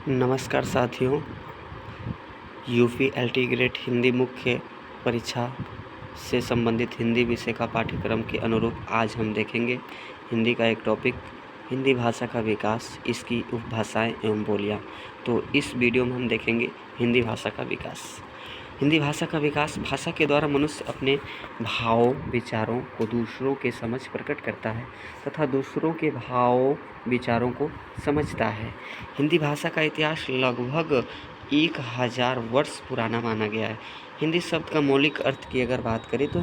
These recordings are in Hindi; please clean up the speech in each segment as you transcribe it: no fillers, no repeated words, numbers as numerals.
नमस्कार साथियों, यूपी एलटी ग्रेड हिंदी मुख्य परीक्षा से संबंधित हिंदी विषय का पाठ्यक्रम के अनुरूप आज हम देखेंगे हिंदी का एक टॉपिक, हिंदी भाषा का विकास, इसकी उपभाषाएं एवं बोलियां। तो इस वीडियो में हम देखेंगे हिंदी भाषा का विकास। हिंदी भाषा का विकास भाषा के द्वारा मनुष्य अपने भावों विचारों को दूसरों के समझ प्रकट करता है तथा दूसरों के भावों विचारों को समझता है। हिंदी भाषा का इतिहास लगभग 1000 वर्ष पुराना माना गया है। हिंदी शब्द का मौलिक अर्थ की अगर बात करें तो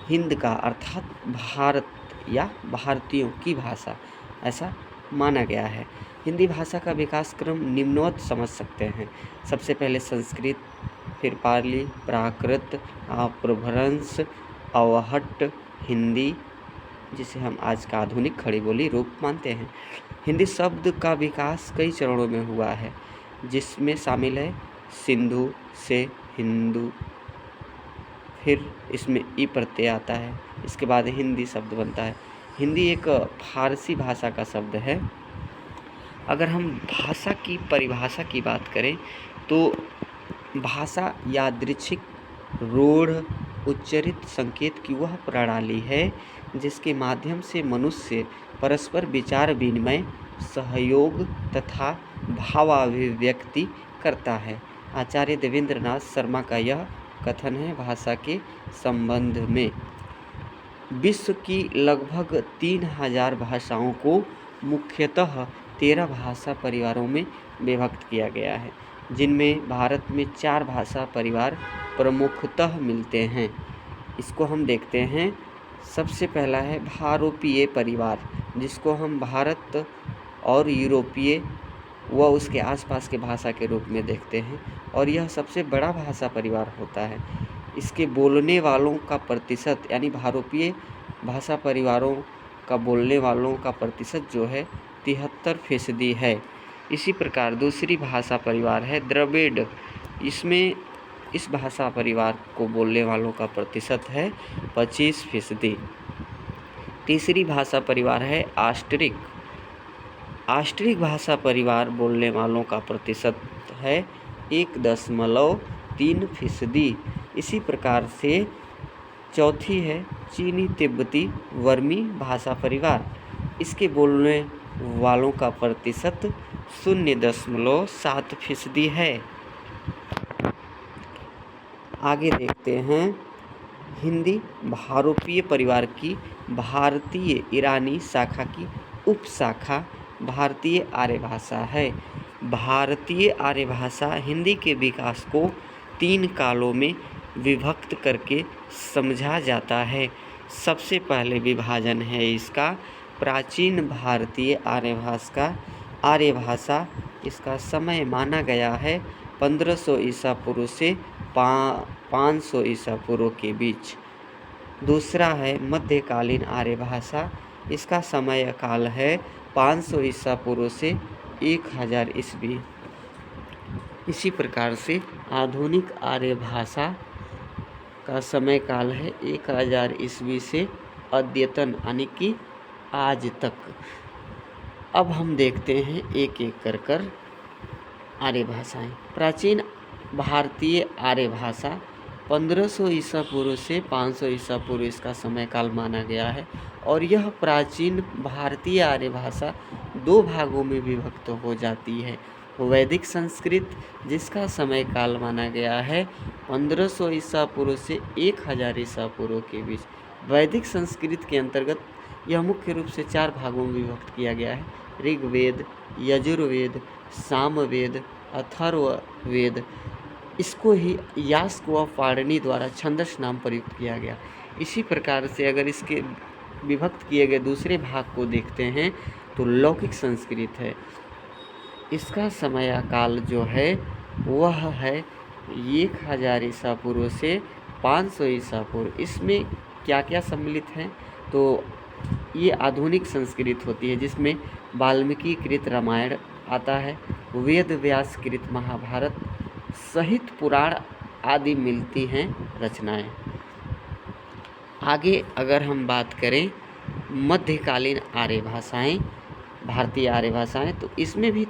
हिंद का अर्थात भारत या भारतीयों की भाषा ऐसा माना गया है। हिंदी भाषा का विकास क्रम निम्नवत समझ सकते हैं। सबसे पहले संस्कृत, फिर पाली, प्राकृत, अपभ्रंश, अवहट्ट हिंदी, जिसे हम आज का आधुनिक खड़ी बोली रूप मानते हैं। हिंदी शब्द का विकास कई चरणों में हुआ है, जिसमें शामिल है सिंधु से हिंदू, फिर इसमें ई प्रत्यय आता है, इसके बाद हिंदी शब्द बनता है। हिंदी एक फारसी भाषा का शब्द है। अगर हम भाषा की परिभाषा की बात करें तो भाषा यादृच्छिक रूढ़ उच्चरित संकेत की वह प्रणाली है जिसके माध्यम से मनुष्य परस्पर विचार विनिमय, सहयोग तथा भावाभिव्यक्ति करता है। आचार्य देवेंद्रनाथ शर्मा का यह कथन है भाषा के संबंध में। विश्व की लगभग 3000 भाषाओं को मुख्यतः 13 भाषा परिवारों में विभक्त किया गया है, जिनमें भारत में 4 भाषा परिवार प्रमुखतः मिलते हैं। इसको हम देखते हैं। सबसे पहला है भारोपीय परिवार, जिसको हम भारत और यूरोपीय व उसके आसपास के भाषा के रूप में देखते हैं, और यह सबसे बड़ा भाषा परिवार होता है। इसके बोलने वालों का प्रतिशत यानी भारोपीय भाषा परिवारों का बोलने वालों का प्रतिशत जो है 73% है। इसी प्रकार दूसरी भाषा परिवार है द्रविड़। इस भाषा परिवार को बोलने वालों का प्रतिशत है 25%। तीसरी भाषा परिवार है आस्ट्रिक। आस्ट्रिक भाषा परिवार बोलने वालों का प्रतिशत है 1.3%। इसी प्रकार से चौथी है चीनी तिब्बती वर्मी भाषा परिवार। इसके बोलने वालों का प्रतिशत 0.7% है। आगे देखते हैं हिंदी भारोपीय परिवार की भारतीय ईरानी शाखा की उपशाखा भारतीय आर्य भाषा है। भारतीय आर्य भाषा हिंदी के विकास को 3 कालों में विभक्त करके समझा जाता है। सबसे पहले विभाजन है इसका प्राचीन भारतीय आर्य भाषा। इसका समय माना गया है 1500 ईसा पूर्व से 500 ईसा पूर्व के बीच। दूसरा है मध्यकालीन आर्य भाषा। इसका समय काल है 500 ईसा पूर्व से 1000 ईस्वी। इसी प्रकार से आधुनिक आर्य भाषा का समय काल है 1000 ईस्वी से अद्यतन यानी कि आज तक। अब हम देखते हैं एक एक कर आर्य भाषाएं। प्राचीन भारतीय आर्य भाषा 1500 ईसा पूर्व से 500 ईसा पूर्व इसका समय काल माना गया है, और यह प्राचीन भारतीय आर्य भाषा 2 भागों में विभक्त हो जाती है। वैदिक संस्कृत, जिसका समय काल माना गया है 1500 ईसा पूर्व से 1000 ईसा पूर्व के बीच। वैदिक संस्कृत के अंतर्गत यह मुख्य रूप से 4 भागों में विभक्त किया गया है: ऋग्वेद, यजुर्वेद, सामवेद, अथर्ववेद। इसको ही यास्क व पाणिनि द्वारा छंदस नाम प्रयुक्त किया गया। इसी प्रकार से अगर इसके विभक्त किए गए दूसरे भाग को देखते हैं तो लौकिक संस्कृत है। इसका समय काल जो है वह है 1000 ईसा पूर्व से 500 ईसा पूर्व। इसमें क्या क्या सम्मिलित है तो ये आधुनिक संस्कृत होती है, जिसमें वाल्मीकि कृत रामायण आता है, वेद व्यास कृत महाभारत सहित पुराण आदि मिलती हैं रचनाएं। आगे अगर हम बात करें मध्यकालीन आर्य भाषाएं, भारतीय आर्य भाषाएं, तो इसमें भी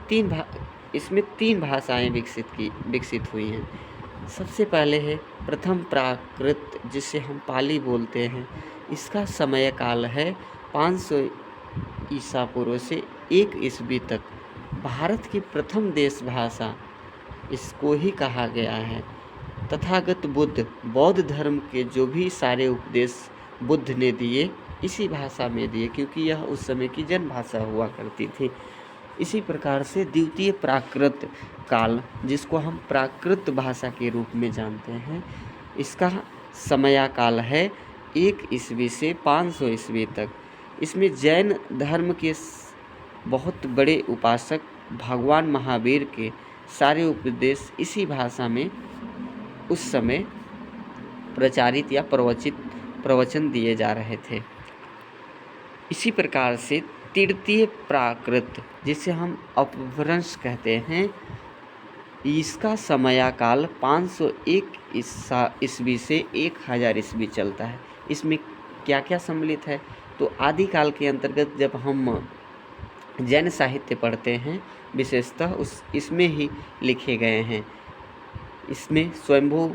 इसमें 3 भाषाएं विकसित हुई हैं। सबसे पहले है प्रथम प्राकृत, जिसे हम पाली बोलते हैं। इसका समय काल है 500 ईसा पूर्व से 1 ईस्वी तक। भारत की प्रथम देश भाषा इसको ही कहा गया है। तथागत बुद्ध, बौद्ध धर्म के जो भी सारे उपदेश बुद्ध ने दिए इसी भाषा में दिए, क्योंकि यह उस समय की जन भाषा हुआ करती थी। इसी प्रकार से द्वितीय प्राकृत काल, जिसको हम प्राकृत भाषा के रूप में जानते हैं, इसका समयकाल है 1 ईस्वी से 500 ईस्वी तक। इसमें जैन धर्म के बहुत बड़े उपासक भगवान महावीर के सारे उपदेश इसी भाषा में उस समय प्रचारित या प्रवचन दिए जा रहे थे। इसी प्रकार से तृतीय प्राकृत, जिसे हम अपभ्रंश कहते हैं, इसका समयकाल 501 ईस्वी से 1000 ईस्वी चलता है। इसमें क्या क्या सम्मिलित है? तो आदिकाल के अंतर्गत जब हम जैन साहित्य पढ़ते हैं, विशेषतः इसमें ही लिखे गए हैं। इसमें स्वयंभू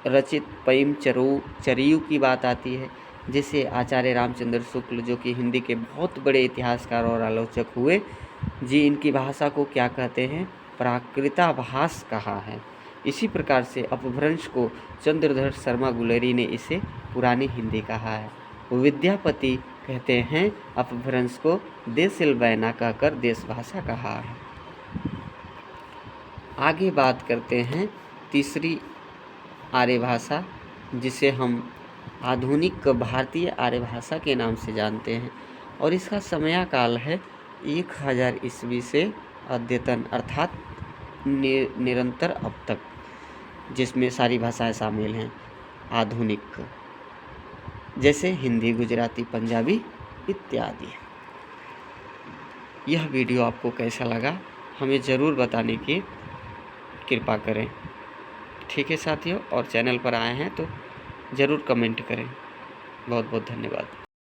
रचित पयिम चरियु की बात आती है, जिसे आचार्य रामचंद्र शुक्ल, जो कि हिंदी के बहुत बड़े इतिहासकार और आलोचक हुए जी, इनकी भाषा को क्या कहते हैं? प्राकृताभास कहा है। इसी प्रकार से अपभ्रंश को चंद्रधर शर्मा गुलेरी ने इसे पुरानी हिंदी कहा है। विद्यापति कहते हैं अपभ्रंश को देसिल बैना कहकर देश भाषा कहा है। आगे बात करते हैं तीसरी आर्य भाषा, जिसे हम आधुनिक भारतीय आर्य भाषा के नाम से जानते हैं, और इसका समयकाल है 1000 ईस्वी से अद्यतन अर्थात निरंतर अब तक, जिसमें सारी भाषाएं शामिल हैं आधुनिक, जैसे हिंदी, गुजराती, पंजाबी इत्यादि। यह वीडियो आपको कैसा लगा हमें ज़रूर बताने की कृपा करें। ठीक है साथियों, और चैनल पर आए हैं तो ज़रूर कमेंट करें। बहुत बहुत धन्यवाद।